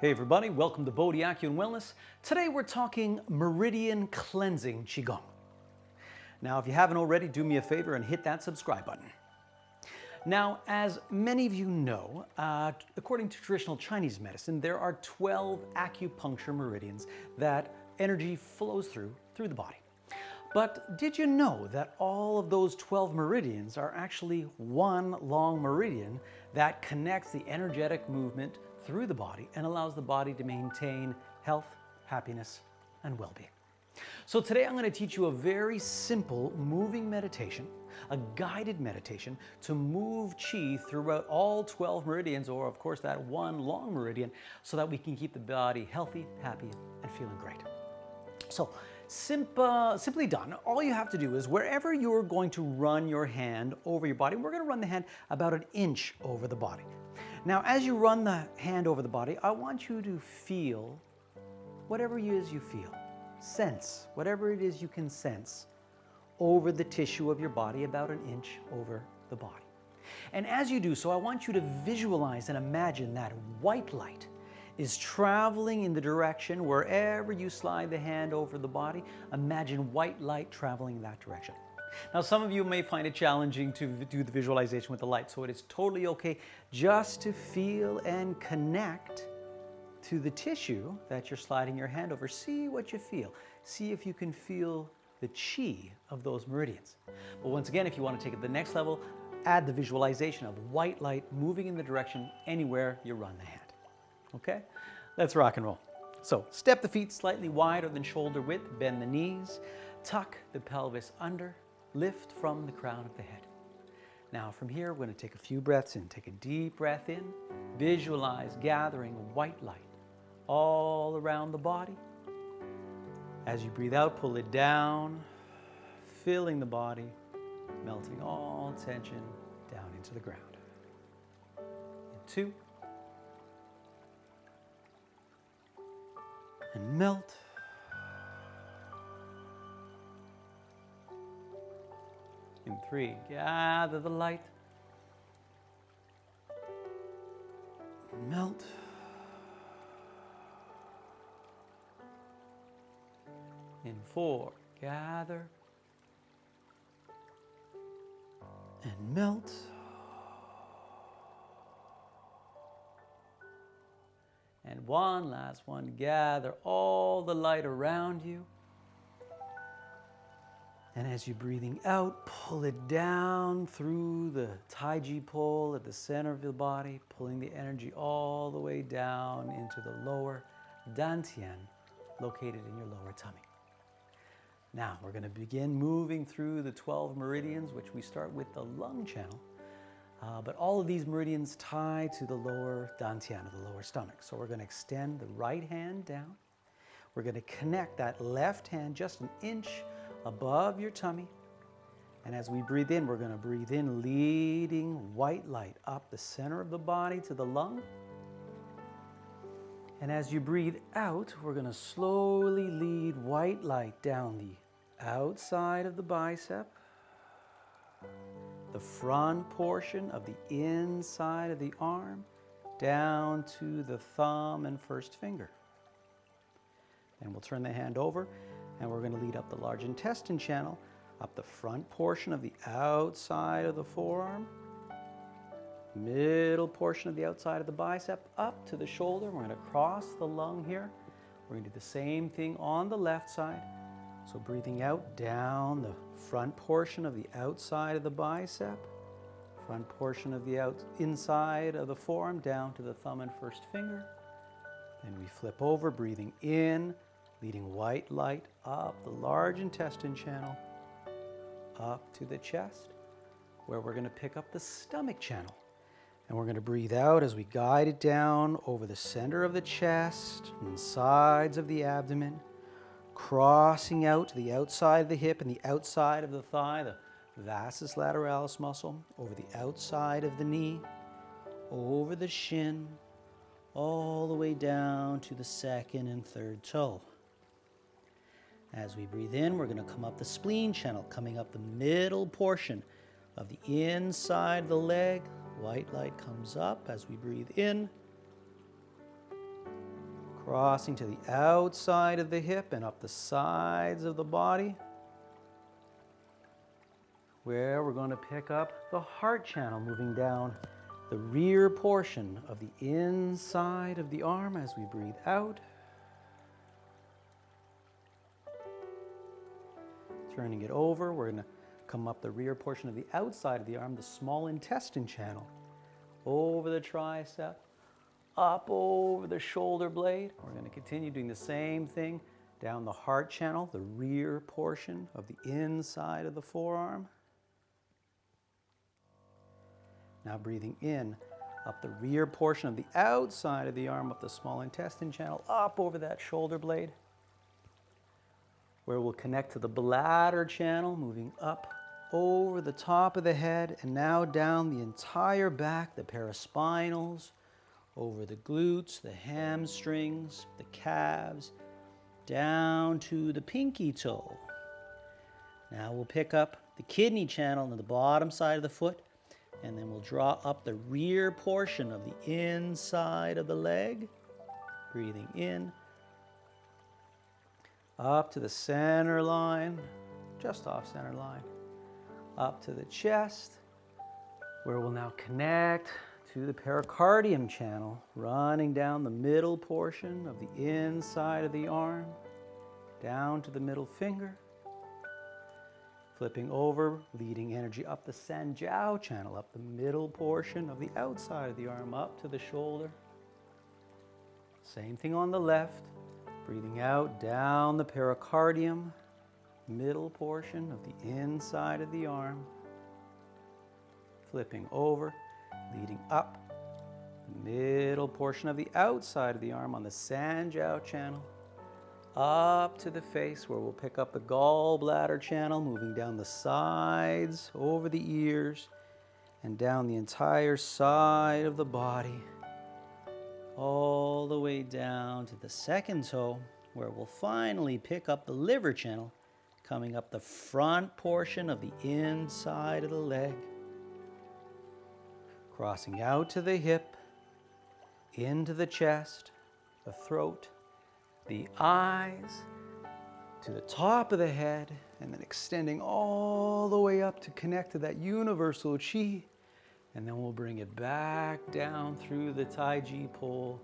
Hey everybody, welcome to Bodhi Acu and Wellness. Today we're talking Meridian Cleansing Qigong. Now if you haven't already, do me a favor and hit that subscribe button. Now, as many of you know, according to traditional Chinese medicine, there are 12 acupuncture meridians that energy flows through the body. But did you know that all of those 12 meridians are actually one long meridian that connects the energetic movement through the body and allows the body to maintain health, happiness, and well-being? So today I'm going to teach you a very simple moving meditation, a guided meditation to move qi throughout all 12 meridians, or of course that one long meridian, so that we can keep the body healthy, happy, and feeling great. So simply done, all you have to do is wherever you're going to run your hand over your body, we're going to run the hand about an inch over the body. Now, as you run the hand over the body, I want you to feel whatever it is you feel. Sense whatever it is you can sense over the tissue of your body, about an inch over the body. And as you do so, I want you to visualize and imagine that white light is traveling in the direction wherever you slide the hand over the body. Imagine white light traveling in that direction. Now, some of you may find it challenging to do the visualization with the light, so it is totally okay just to feel and connect to the tissue that you're sliding your hand over. See what you feel. See if you can feel the qi of those meridians. But once again, if you want to take it to the next level, add the visualization of white light moving in the direction anywhere you run the hand. Okay? Let's rock and roll. So, step the feet slightly wider than shoulder width, bend the knees, tuck the pelvis under, lift from the crown of the head. Now from here, we're going to take a few breaths in. Take a deep breath in. Visualize gathering white light all around the body. As you breathe out, pull it down, filling the body, melting all tension down into the ground. In 2. And melt. In 3, gather the light. Melt. In 4, gather and melt. And one last one, gather all the light around you. And as you're breathing out, pull it down through the taiji pole at the center of the body, pulling the energy all the way down into the lower dantian, located in your lower tummy. Now, we're going to begin moving through the 12 meridians, which we start with the lung channel. But all of these meridians tie to the lower dantian, of the lower stomach. So we're going to extend the right hand down. We're going to connect that left hand just an inch above your tummy. And as we breathe in, we're going to breathe in, leading white light up the center of the body to the lung. And as you breathe out, we're going to slowly lead white light down the outside of the bicep, the front portion of the inside of the arm, down to the thumb and first finger. And we'll turn the hand over, and we're going to lead up the large intestine channel, up the front portion of the outside of the forearm, middle portion of the outside of the bicep, up to the shoulder. We're going to cross the lung here. We're going to do the same thing on the left side. So breathing out, down the front portion of the outside of the bicep, front portion of the inside of the forearm, down to the thumb and first finger. Then we flip over, breathing in, leading white light up the large intestine channel, up to the chest, where we're going to pick up the stomach channel. And we're going to breathe out as we guide it down over the center of the chest and sides of the abdomen, crossing out to the outside of the hip and the outside of the thigh, the vastus lateralis muscle, over the outside of the knee, over the shin, all the way down to the second and third toe. As we breathe in, we're going to come up the spleen channel, coming up the middle portion of the inside of the leg. White light comes up as we breathe in. crossing to the outside of the hip and up the sides of the body, where we're going to pick up the heart channel, moving down the rear portion of the inside of the arm as we breathe out. Turning it over, we're going to come up the rear portion of the outside of the arm, the small intestine channel, over the tricep, up over the shoulder blade. We're going to continue doing the same thing down the heart channel, the rear portion of the inside of the forearm. Now breathing in, up the rear portion of the outside of the arm, up the small intestine channel, up over that shoulder blade, where we'll connect to the bladder channel, moving up over the top of the head and now down the entire back, the paraspinals, over the glutes, the hamstrings, the calves, down to the pinky toe. Now we'll pick up the kidney channel on the bottom side of the foot, and then we'll draw up the rear portion of the inside of the leg, breathing in, up to the center line, just off center line, up to the chest, where we'll now connect to the pericardium channel, running down the middle portion of the inside of the arm, down to the middle finger, flipping over, leading energy up the Sanjiao channel, up the middle portion of the outside of the arm, up to the shoulder. Same thing on the left, breathing out, down the pericardium, middle portion of the inside of the arm, flipping over, leading up the middle portion of the outside of the arm on the Sanjiao channel, up to the face, where we'll pick up the gallbladder channel, moving down the sides, over the ears, and down the entire side of the body, all the way down to the second toe, where we'll finally pick up the liver channel, coming up the front portion of the inside of the leg, crossing out to the hip, into the chest, the throat, the eyes, to the top of the head, and then extending all the way up to connect to that universal chi. And then we'll bring it back down through the Tai Chi pole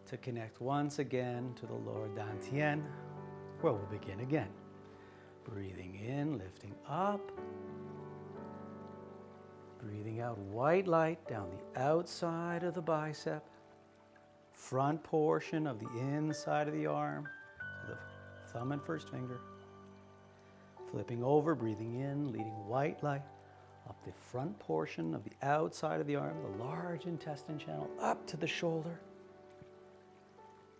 to connect once again to the lower Dantian, where we'll begin again. Breathing in, lifting up. Breathing out, white light down the outside of the bicep, front portion of the inside of the arm, to the thumb and first finger. Flipping over, breathing in, leading white light up the front portion of the outside of the arm, the large intestine channel, up to the shoulder.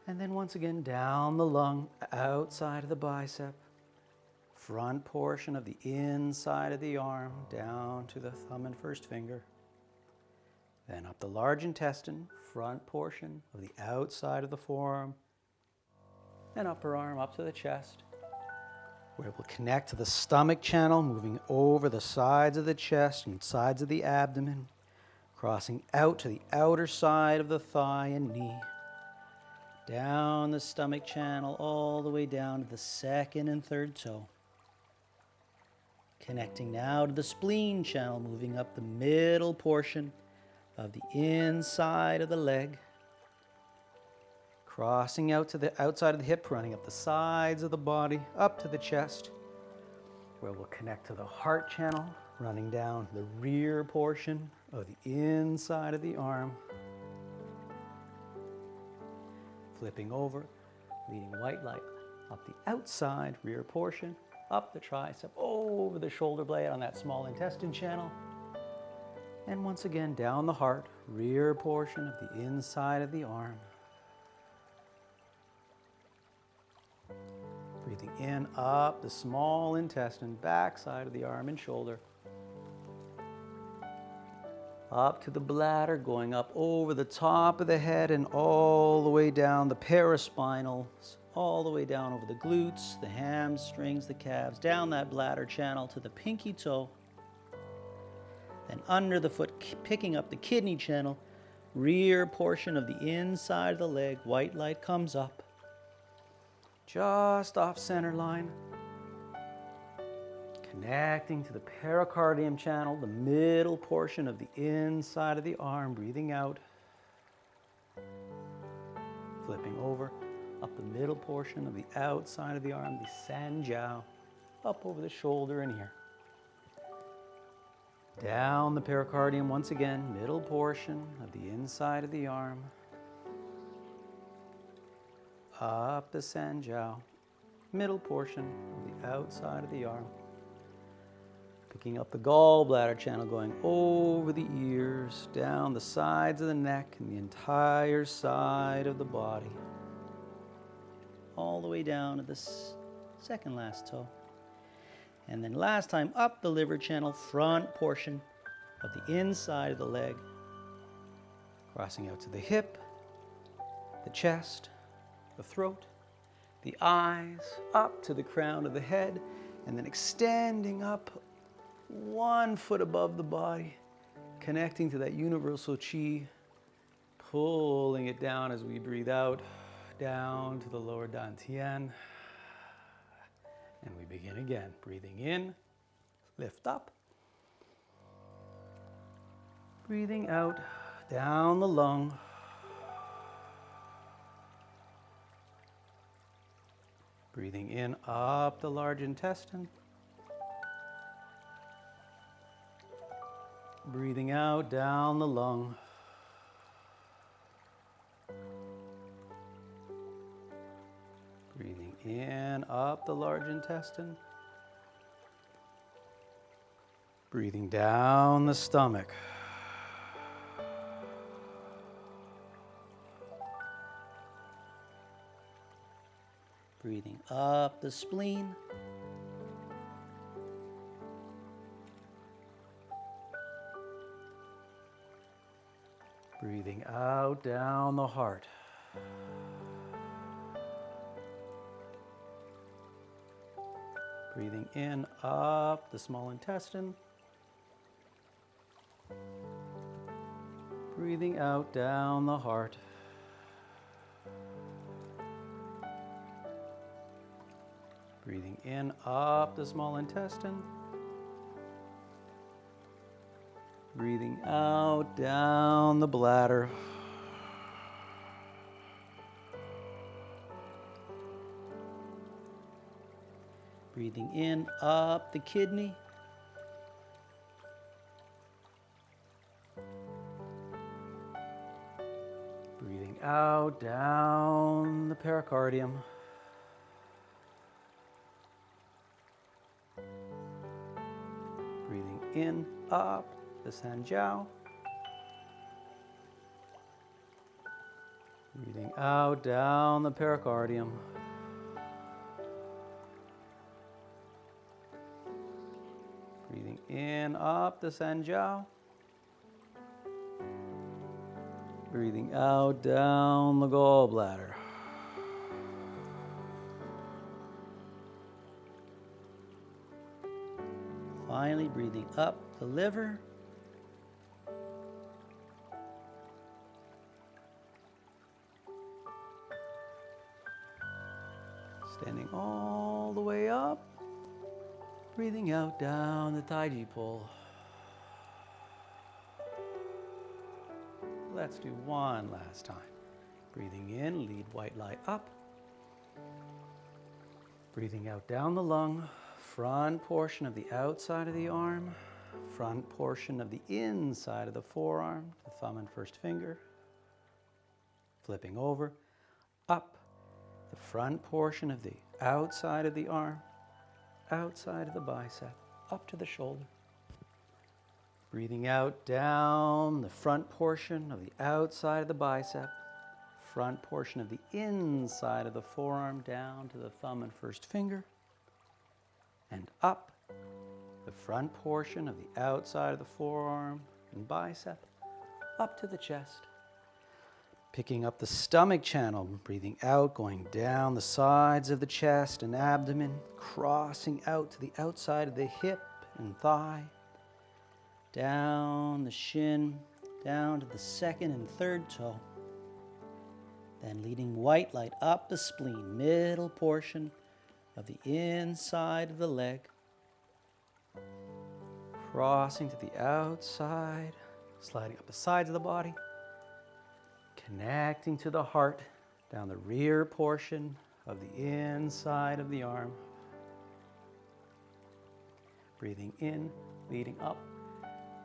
And then once again, down the lung, outside of the bicep, front portion of the inside of the arm, down to the thumb and first finger. Then up the large intestine, front portion of the outside of the forearm, and upper arm up to the chest, where we'll connect to the stomach channel, moving over the sides of the chest and sides of the abdomen, crossing out to the outer side of the thigh and knee, down the stomach channel, all the way down to the second and third toe. Connecting now to the spleen channel, moving up the middle portion of the inside of the leg, crossing out to the outside of the hip, running up the sides of the body, up to the chest, where we'll connect to the heart channel, running down the rear portion of the inside of the arm, flipping over, leading white light up the outside rear portion, up the tricep, over the shoulder blade on that small intestine channel, and once again down the heart, rear portion of the inside of the arm. Breathing in, up the small intestine, back side of the arm and shoulder, up to the bladder, going up over the top of the head and all the way down the paraspinals, all the way down over the glutes, the hamstrings, the calves, down that bladder channel to the pinky toe. Then under the foot, picking up the kidney channel, rear portion of the inside of the leg. White light comes up, just off center line, connecting to the pericardium channel, the middle portion of the inside of the arm. Breathing out, flipping over, up the middle portion of the outside of the arm, the sanjiao, up over the shoulder and here. Down the pericardium once again, middle portion of the inside of the arm. Up the sanjiao, middle portion of the outside of the arm. Picking up the gallbladder channel, going over the ears, down the sides of the neck and the entire side of the body. All the way down to the second last toe. And then last time, up the liver channel, front portion of the inside of the leg, crossing out to the hip, the chest, the throat, the eyes, up to the crown of the head, and then extending up 1 foot above the body, connecting to that universal chi, pulling it down as we breathe out, down to the lower dantian. And we begin again, breathing in, lift up. Breathing out, down the lung. Breathing in, up the large intestine. Breathing out, down the lung. Breathing in, up the large intestine. Breathing down the stomach. Breathing up the spleen. Breathing out down the heart. Breathing in, up the small intestine. Breathing out down the heart. Breathing in, up the small intestine. Breathing out down the bladder. Breathing in, up the kidney. Breathing out, down the pericardium. Breathing in, up the sanjiao. Breathing out, down the pericardium. Breathing in, up the sanjiao. Breathing out, down the gallbladder. Finally, breathing up the liver. Standing all the way up. Breathing out down the taiji pole. Let's do one last time. Breathing in, lead white light up. Breathing out down the lung, front portion of the outside of the arm, front portion of the inside of the forearm, the thumb and first finger. Flipping over, up the front portion of the outside of the arm, outside of the bicep, up to the shoulder. Breathing out, down the front portion of the outside of the bicep, front portion of the inside of the forearm, down to the thumb and first finger, and up the front portion of the outside of the forearm and bicep, up to the chest. Picking up the stomach channel, breathing out, going down the sides of the chest and abdomen, crossing out to the outside of the hip and thigh, down the shin, down to the second and third toe. Then leading white light up the spleen, middle portion of the inside of the leg. Crossing to the outside, sliding up the sides of the body. Connecting to the heart down the rear portion of the inside of the arm. Breathing in, leading up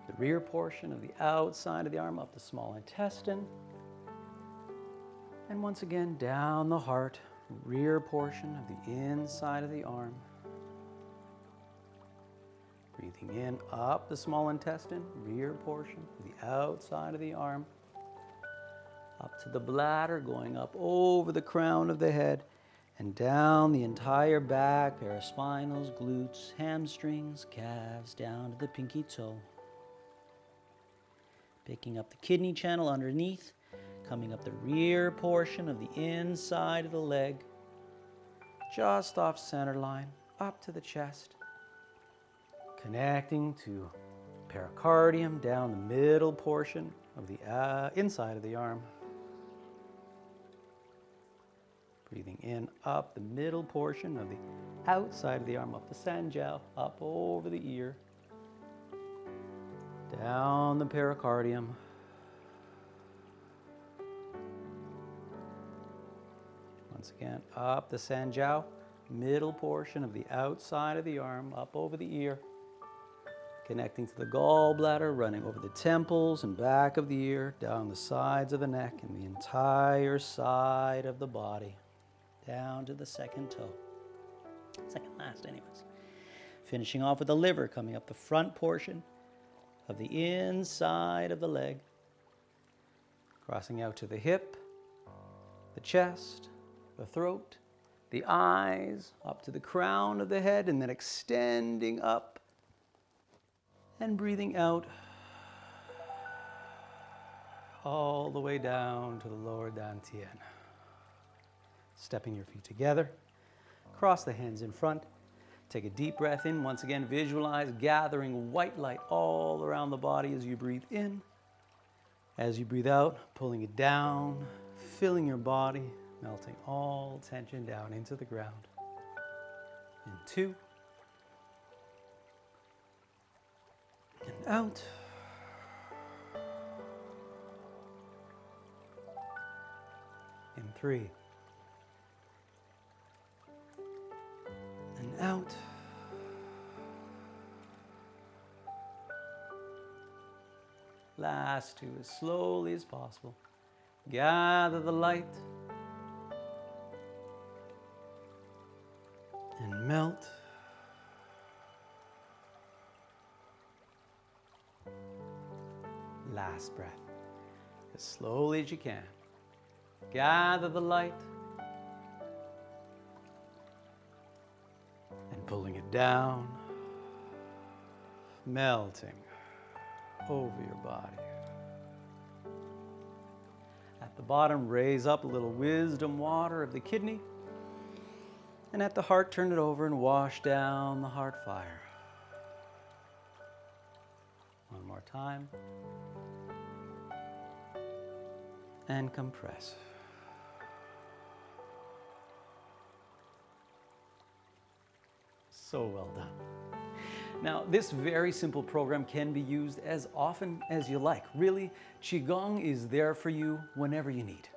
the rear portion of the outside of the arm, up the small intestine. And once again, down the heart, rear portion of the inside of the arm. Breathing in, up the small intestine, rear portion of the outside of the arm. Up to the bladder, going up over the crown of the head and down the entire back, paraspinals, glutes, hamstrings, calves, down to the pinky toe. Picking up the kidney channel underneath, coming up the rear portion of the inside of the leg, just off center line, up to the chest. Connecting to pericardium, down the middle portion of the inside of the arm. Breathing in, up the middle portion of the outside of the arm, up the sanjiao, up over the ear, down the pericardium. Once again, up the sanjiao, middle portion of the outside of the arm, up over the ear, connecting to the gallbladder, running over the temples and back of the ear, down the sides of the neck and the entire side of the body. Down to the second toe. Second last anyways. Finishing off with the liver, coming up the front portion of the inside of the leg. Crossing out to the hip, the chest, the throat, the eyes, up to the crown of the head, and then extending up and breathing out all the way down to the lower dantian. Stepping your feet together, cross the hands in front, take a deep breath in. Once again, visualize gathering white light all around the body as you breathe in. As you breathe out, pulling it down, filling your body, melting all tension down into the ground. In 2, and out. In 3. And out. Last 2, as slowly as possible. Gather the light and melt. Last breath, as slowly as you can. Gather the light and pulling it down, melting over your body. At the bottom, raise up a little wisdom water of the kidney, and at the heart, turn it over and wash down the heart fire. One more time. And compress. So well done. Now, this very simple program can be used as often as you like. Really, Qigong is there for you whenever you need.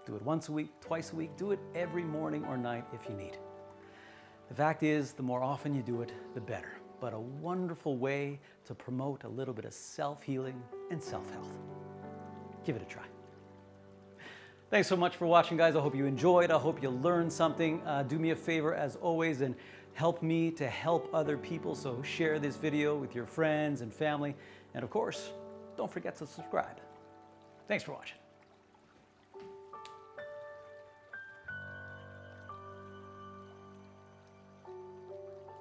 Do it once a week, twice a week, do it every morning or night if you need. The fact is, the more often you do it, the better. But a wonderful way to promote a little bit of self-healing and self-health. Give it a try. Thanks so much for watching, guys. I hope you enjoyed. I hope you learned something. Do me a favor, as always, and help me to help other people. So share this video with your friends and family. And of course, don't forget to subscribe. Thanks for watching.